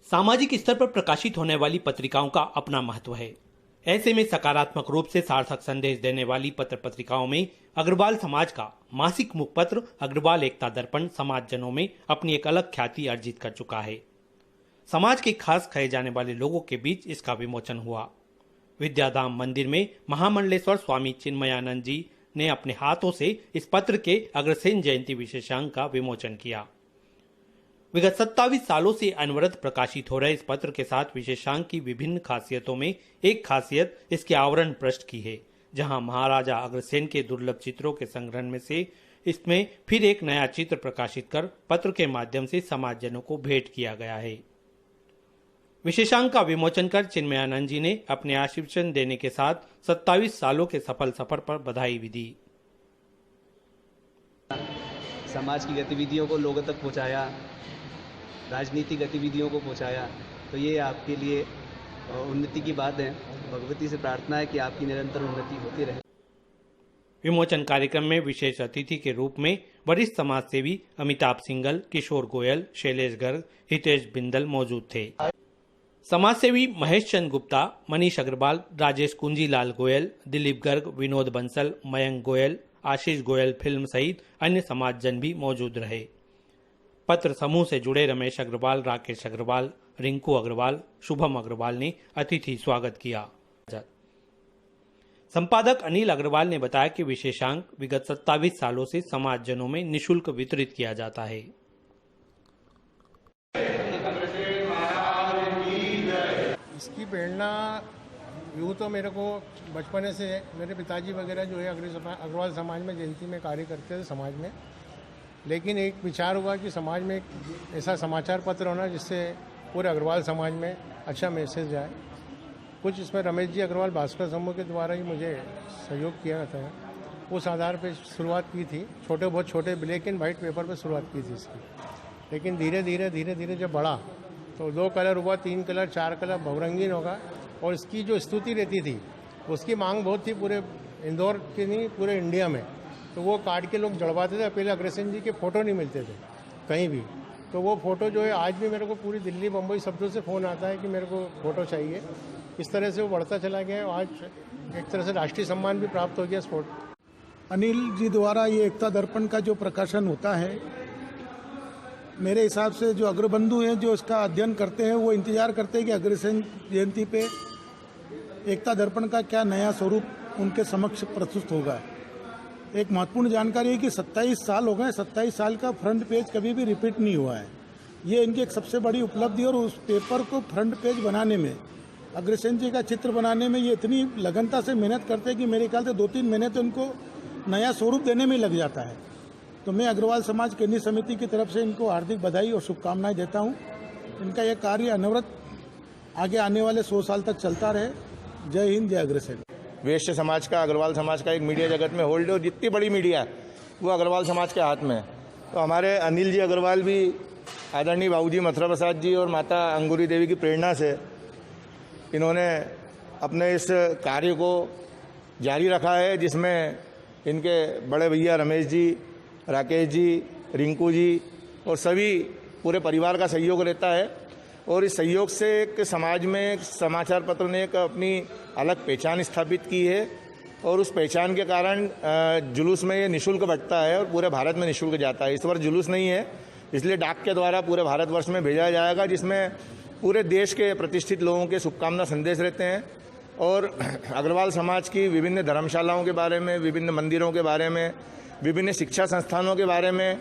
सामाजिक स्तर पर प्रकाशित होने वाली पत्रिकाओं का अपना महत्व है। ऐसे में सकारात्मक रूप से सार्थक संदेश देने वाली पत्र पत्रिकाओं में अग्रवाल समाज का मासिक मुखपत्र अग्रवाल एकता दर्पण समाजजनों में अपनी एक अलग ख्याति अर्जित कर चुका है। समाज के खास कहे जाने वाले लोगों के बीच इसका विमोचन हुआ। विद्याधाम मंदिर में महामंडलेश्वर स्वामी चिन्मयानंद जी ने अपने हाथों से इस पत्र के अग्रसेन जयंती विशेषांक का विमोचन किया। विगत 27 सालों से अनवरत प्रकाशित हो रहे इस पत्र के साथ विशेषांक की विभिन्न खासियतों में एक खासियत इसके आवरण पृष्ठ की है, जहां महाराजा अग्रसेन के दुर्लभ चित्रों के संग्रहण में से इसमें फिर एक नया चित्र प्रकाशित कर पत्र के माध्यम से समाजजनों को भेंट किया गया है। विशेषांक का विमोचन कर चिन्मयानंद जी ने अपने आशीर्वचन देने के साथ 27 सालों के सफल सफर पर बधाई भी दी। समाज की गतिविधियों को लोगों तक पहुंचाया, राजनीतिक गतिविधियों को पहुंचाया, तो ये आपके लिए उन्नति की बात है। भगवती से प्रार्थना है कि आपकी निरंतर उन्नति होती रहे। विमोचन कार्यक्रम में विशेष अतिथि के रूप में वरिष्ठ समाजसेवी अमिताभ सिंघल, किशोर गोयल, शैलेश गर्ग, हितेश बिंदल मौजूद थे। समाजसेवी महेश चंद गुप्ता, मनीष अग्रवाल, राजेश कुंजीलाल गोयल, दिलीप गर्ग, विनोद बंसल, मयंक गोयल, आशीष गोयल फिल्म सहित अन्य समाजजन भी मौजूद रहे। पत्र समूह से जुड़े रमेश अग्रवाल, राकेश अग्रवाल, रिंकू अग्रवाल, शुभम अग्रवाल ने अतिथि स्वागत किया। संपादक अनिल अग्रवाल ने बताया कि विशेषांक विगत 27 सालों से समाजजनों में निःशुल्क वितरित किया जाता है। इसकी प्रेरणा यूँ तो मेरे को बचपन से मेरे पिताजी वगैरह जो है अग्रवाल समाज में जयंती में कार्य करते थे समाज में, लेकिन एक विचार हुआ कि समाज में एक ऐसा समाचार पत्र होना जिससे पूरे अग्रवाल समाज में अच्छा मैसेज जाए। कुछ इसमें रमेश जी अग्रवाल भास्कर समूह के द्वारा ही मुझे सहयोग किया था। उस आधार पर शुरुआत की थी, बहुत छोटे ब्लैक एंड वाइट पेपर पर शुरुआत की थी इसकी, लेकिन धीरे धीरे जब बढ़ा तो 2 कलर हुआ, 3 कलर, 4 कलर, बहुरंगीन होगा। और इसकी जो स्तुति रहती थी उसकी मांग बहुत थी, पूरे इंदौर के नहीं पूरे इंडिया में। तो वो काट के लोग जड़वाते थे। पहले अग्रसेन जी के फोटो नहीं मिलते थे कहीं भी, तो वो फोटो जो है आज भी मेरे को पूरी दिल्ली बम्बई शब्दों से फ़ोन आता है कि मेरे को फोटो चाहिए। इस तरह से वो बढ़ता चला गया। आज एक तरह से राष्ट्रीय सम्मान भी प्राप्त हो गया इस फोटो। अनिल जी द्वारा ये एकता दर्पण का जो प्रकाशन होता है, मेरे हिसाब से जो अग्रबंधु हैं जो इसका अध्ययन करते हैं वो इंतजार करते हैं कि अग्रसेन जयंती पे एकता दर्पण का क्या नया स्वरूप उनके समक्ष प्रस्तुत होगा। एक महत्वपूर्ण जानकारी है कि 27 साल हो गए, 27 साल का फ्रंट पेज कभी भी रिपीट नहीं हुआ है। ये इनकी एक सबसे बड़ी उपलब्धि। और उस पेपर को फ्रंट पेज बनाने में, अग्रसेन जी का चित्र बनाने में ये इतनी लगनता से मेहनत करते हैं कि मेरे ख्याल से 2-3 महीने तो इनको नया स्वरूप देने में लग जाता है। तो मैं अग्रवाल समाज केंद्रीय समिति की तरफ से इनको हार्दिक बधाई और शुभकामनाएं देता हूं। इनका यह कार्य अनवरत आगे आने वाले 100 साल तक चलता रहे। जय हिंद, जय अग्रसेन। वैश्य समाज का, अग्रवाल समाज का एक मीडिया जगत में होल्ड है और जितनी बड़ी मीडिया है वो अग्रवाल समाज के हाथ में है। तो हमारे अनिल जी अग्रवाल भी आदरणीय बाबूजी मथुरा प्रसाद जी और माता अंगूरी देवी की प्रेरणा से इन्होंने अपने इस कार्य को जारी रखा है, जिसमें इनके बड़े भैया रमेश जी, राकेश जी, रिंकू जी और सभी पूरे परिवार का सहयोग रहता है। और इस सहयोग से एक समाज में एक समाचार पत्र ने एक अपनी अलग पहचान स्थापित की है। और उस पहचान के कारण जुलूस में ये निःशुल्क बंटता है और पूरे भारत में निःशुल्क जाता है। इस बार जुलूस नहीं है, इसलिए डाक के द्वारा पूरे भारतवर्ष में भेजा जाएगा, जिसमें पूरे देश के प्रतिष्ठित लोगों के शुभकामना संदेश रहते हैं। और अग्रवाल समाज की विभिन्न धर्मशालाओं के बारे में, विभिन्न मंदिरों के बारे में, विभिन्न शिक्षा संस्थानों के बारे में,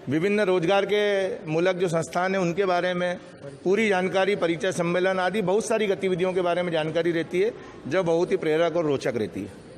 विभिन्न रोजगार के मूलक जो संस्थान हैं उनके बारे में पूरी जानकारी, परिचय सम्मेलन आदि बहुत सारी गतिविधियों के बारे में जानकारी रहती है, जो बहुत ही प्रेरक और रोचक रहती है।